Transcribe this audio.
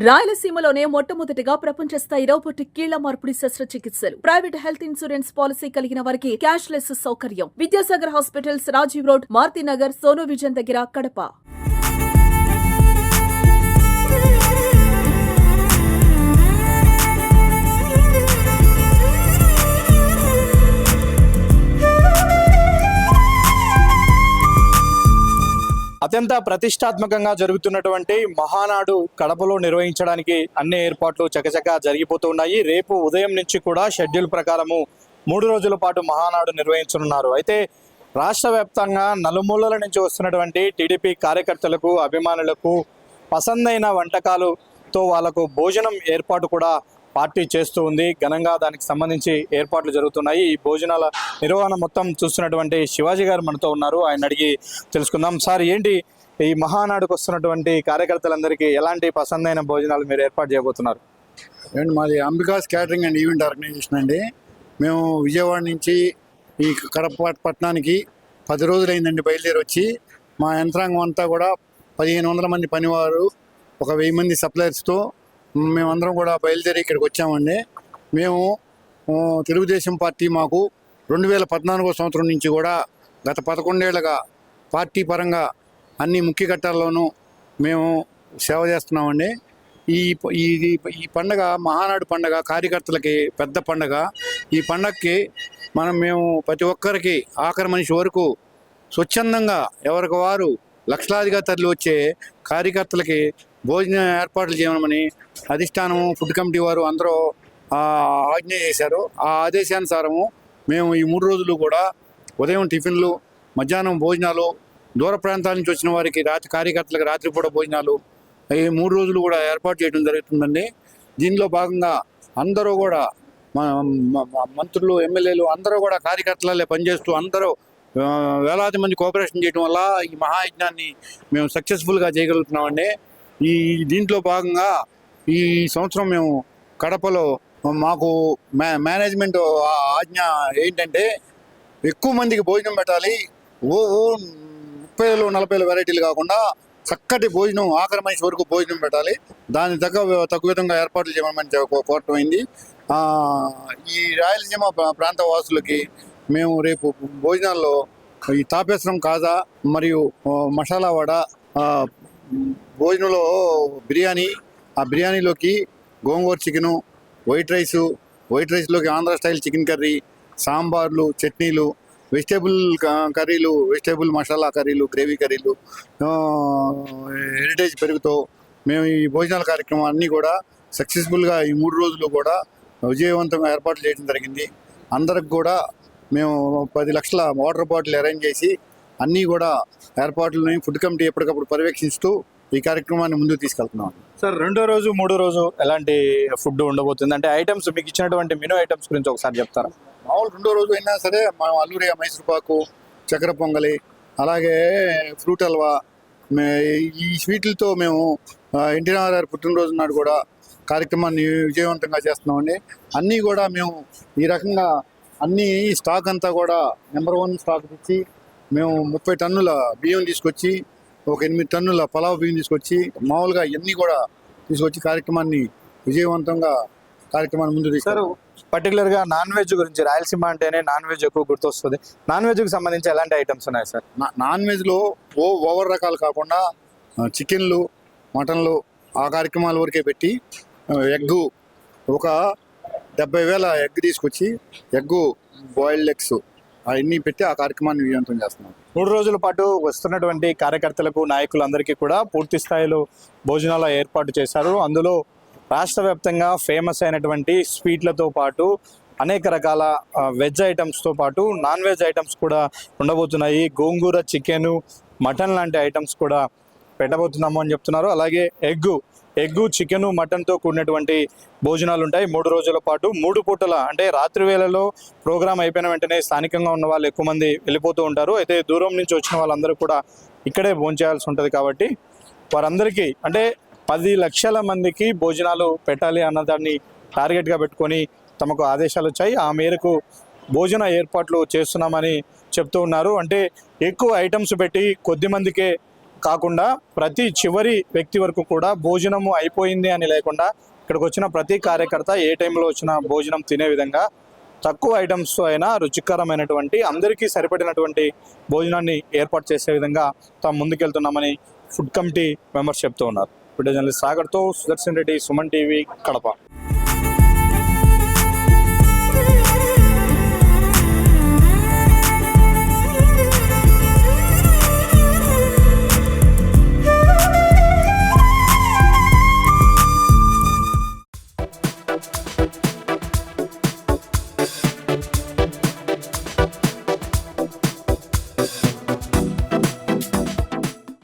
రాయలసీమలోనే మొట్టమొదటిగా ప్రపంచ స్థాయి రోబోటిక్ కీళ్ల మార్పిడి శస్త్రచికిత్సలు. ప్రైవేట్ హెల్త్ ఇన్సూరెన్స్ పాలసీ కలిగిన వారికి క్యాష్ లెస్ సౌకర్యం. Vidyasagar hospitals, Rajiv road, Marutinagar, Sonu vision దగ్గర, కడప. అత్యంత ప్రతిష్టాత్మకంగా జరుగుతున్నటువంటి మహానాడు కడపలో నిర్వహించడానికి అన్ని ఏర్పాట్లు చకచకా జరిగిపోతూ ఉన్నాయి. రేపు ఉదయం నుంచి కూడా షెడ్యూల్ ప్రకారము 3 రోజుల పాటు మహానాడు నిర్వహించనున్నారు. అయితే రాష్ట్ర వ్యాప్తంగా నలుమూలల నుంచి వస్తున్నటువంటి టీడీపీ కార్యకర్తలకు, అభిమానులకు పసందైన వంటకాలతో వాళ్లకు భోజనం ఏర్పాటు కూడా పార్టీ చేస్తూ ఉంది. ఘనంగా దానికి సంబంధించి ఏర్పాట్లు జరుగుతున్నాయి. ఈ భోజనాల నిర్వహణ మొత్తం చూస్తున్నటువంటి శివాజీ గారు మనతో ఉన్నారు. ఆయన అడిగి తెలుసుకుందాం. సార్, ఏంటి ఈ మహానాడుకు వస్తున్నటువంటి కార్యకర్తలందరికీ ఎలాంటి పసందైన భోజనాలు మీరు ఏర్పాటు చేయబోతున్నారు? మాది Ambika's catering and event organisation అండి. మేము విజయవాడ నుంచి ఈ కడప పట్టణానికి 10 రోజులైందండి బయలుదేరి వచ్చి. మా యంత్రాంగం అంతా కూడా 1500 మంది పనివారు, ఒక 1000 మంది సప్లయర్స్తో మేమందరం కూడా బయలుదేరి ఇక్కడికి వచ్చామండి. మేము తెలుగుదేశం పార్టీ మాకు 2014 సంవత్సరం నుంచి కూడా గత 11 ఏళ్ళుగా పార్టీ పరంగా అన్ని ముఖ్య ఘట్టాల్లోనూ మేము సేవ చేస్తున్నామండి. ఈ పండగ, మహానాడు పండగ కార్యకర్తలకి పెద్ద పండగ. ఈ పండగకి మేము ప్రతి ఒక్కరికి ఆఖరి మనిషి వరకు స్వచ్ఛందంగా ఎవరికి వారు లక్షలాదిగా తరలి వచ్చే కార్యకర్తలకి భోజన ఏర్పాట్లు చేయమని అధిష్టానము, ఫుడ్ కమిటీ వారు అందరూ ఆజ్ఞ చేశారు. ఆ ఆదేశానుసారము మేము ఈ 3 రోజులు కూడా ఉదయం టిఫిన్లు, మధ్యాహ్నం భోజనాలు, దూర ప్రాంతాల నుంచి వచ్చిన వారికి కార్యకర్తలకు రాత్రిపూట భోజనాలు ఈ 3 రోజులు కూడా ఏర్పాటు చేయడం జరుగుతుందండి. దీనిలో భాగంగా అందరూ కూడా మంత్రులు, ఎమ్మెల్యేలు అందరూ కూడా కార్యకర్తలే పనిచేస్తూ అందరూ వేలాది మంది కోఆపరేషన్ చేయడం వల్ల ఈ మహాయజ్ఞాన్ని మేము సక్సెస్ఫుల్గా చేయగలుగుతున్నామండి. దీంట్లో భాగంగా ఈ సంవత్సరం మేము కడపలో మాకు మేనేజ్మెంట్ ఆజ్ఞ ఏంటంటే ఎక్కువ మందికి భోజనం పెట్టాలి. 30,000-40,000 వెరైటీలు కాకుండా చక్కటి భోజనం, ఆఖరి మనిషి వరకు భోజనం పెట్టాలి. దాని తగ్గ విధంగా ఏర్పాట్లు చేయమని కోరటం అయింది. ఈ రాయలసీమ ప్రాంత వాసులకి మేము రేపు భోజనాల్లో ఈ తాపేశ్వరం కాజా మరియు మసాలా వడ, భోజనంలో బిర్యానీ, ఆ బిర్యానీలోకి గోంగూర చికెను, వైట్ రైస్లోకి ఆంధ్ర స్టైల్ చికెన్ కర్రీ, సాంబార్లు, చట్నీలు, వెజిటేబుల్ కర్రీలు, వెజిటేబుల్ మసాలా కర్రీలు, గ్రేవీ కర్రీలు, హెరిటేజ్ పెరుగుతో మేము ఈ భోజనాల కార్యక్రమం అన్నీ కూడా సక్సెస్ఫుల్గా ఈ 3 రోజులు కూడా విజయవంతంగా ఏర్పాట్లు చేయడం జరిగింది. అందరికి కూడా మేము 10 లక్షల వాటర్ బాటిల్ అరేంజ్ చేసి అన్నీ కూడా ఏర్పాట్లని ఫుడ్ కమిటీ ఎప్పటికప్పుడు పర్యవేక్షిస్తూ ఈ కార్యక్రమాన్ని ముందుకు తీసుకెళ్తున్నాం. సార్, 2వ రోజు 3వ రోజు ఎలాంటి ఫుడ్ ఉండబోతుంది? అంటే ఐటమ్స్, మీకు ఇచ్చినటువంటి మెనూ ఐటమ్స్ గురించి ఒకసారి చెప్తారా? మామూలు 2వ రోజు అయినా సరే మనం అల్లూరి మైసూరుపాకు, చక్కెర పొంగలి, అలాగే ఫ్రూట్ హల్వా, ఈ స్వీట్లతో మేము ఎన్టీఆర్ గారి పుట్టినరోజు నాడు కూడా కార్యక్రమాన్ని విజయవంతంగా చేస్తున్నామండి. అన్నీ కూడా మేము ఈ రకంగా అన్నీ స్టాక్ అంతా కూడా నెంబర్ 1 స్టాక్ తెచ్చి మేము 30 టన్నుల బియ్యం తీసుకొచ్చి, ఒక 8 టన్నుల పలావ్ బియ్యం తీసుకొచ్చి, మామూలుగా ఇవన్నీ కూడా తీసుకొచ్చి కార్యక్రమాన్ని విజయవంతంగా ముందు తీస్తారు. పర్టికులర్గా నాన్ వెజ్ గురించి, రాయలసీమ అంటేనే నాన్ వెజ్ ఎక్కువ గుర్తొస్తుంది. నాన్ వెజ్కి సంబంధించి ఎలాంటి ఐటమ్స్ ఉన్నాయి సార్? నాన్ వెజ్లో ఓవర్ రకాలు కాకుండా చికెన్లు, మటన్లు ఆ కార్యక్రమాల వరకే పెట్టి, ఎగ్గు ఒక 70,000 ఎగ్ తీసుకొచ్చి, ఎగ్గు, బాయిల్డ్ ఎగ్స్ అవన్నీ పెట్టి ఆ కార్యక్రమాన్ని విజయవంతం చేస్తున్నాం. 3 రోజుల పాటు వస్తున్నటువంటి కార్యకర్తలకు, నాయకులందరికీ కూడా పూర్తి స్థాయిలో భోజనాల ఏర్పాటు చేశారు. అందులో రాష్ట్ర వ్యాప్తంగా ఫేమస్ అయినటువంటి స్వీట్లతో పాటు అనేక రకాల వెజ్ ఐటమ్స్తో పాటు నాన్ వెజ్ ఐటమ్స్ కూడా ఉండబోతున్నాయి. గోంగూర చికెను, మటన్ లాంటి ఐటమ్స్ కూడా పెట్టబోతున్నాము అని చెప్తున్నారు. అలాగే ఎగ్గు, చికెను, మటన్తో కూడినటువంటి భోజనాలు ఉంటాయి 3 రోజుల పాటు. 3 పూటల, అంటే రాత్రి వేళలో ప్రోగ్రాం అయిపోయిన వెంటనే స్థానికంగా ఉన్న వాళ్ళు ఎక్కువ మంది వెళ్ళిపోతూ ఉంటారు. అయితే దూరం నుంచి వచ్చిన వాళ్ళందరూ కూడా ఇక్కడే భోంచేయాల్సి ఉంటుంది. కాబట్టి వారందరికీ, అంటే 10 లక్షల మందికి భోజనాలు పెట్టాలి అన్నదాన్ని టార్గెట్గా పెట్టుకొని తమకు ఆదేశాలు వచ్చాయి. ఆ మేరకు భోజన ఏర్పాట్లు చేస్తున్నామని చెప్తూ ఉన్నారు. అంటే ఎక్కువ ఐటమ్స్ పెట్టి కొద్ది మందికే కాకుండా ప్రతి చివరి వ్యక్తి వరకు కూడా భోజనము అయిపోయింది అని లేకుండా ఇక్కడికి వచ్చిన ప్రతి కార్యకర్త ఏ టైంలో వచ్చిన భోజనం తినే విధంగా తక్కువ ఐటమ్స్తో అయినా రుచికరమైనటువంటి అందరికీ సరిపడినటువంటి భోజనాన్ని ఏర్పాటు చేసే విధంగా తాము ముందుకెళ్తున్నామని ఫుడ్ కమిటీ మెంబర్స్ చెప్తూ ఉన్నారు. వీడియో జర్నలిస్ట్ సాగర్తో సుదర్శన్ రెడ్డి, సుమన్ టీవీ, కడప.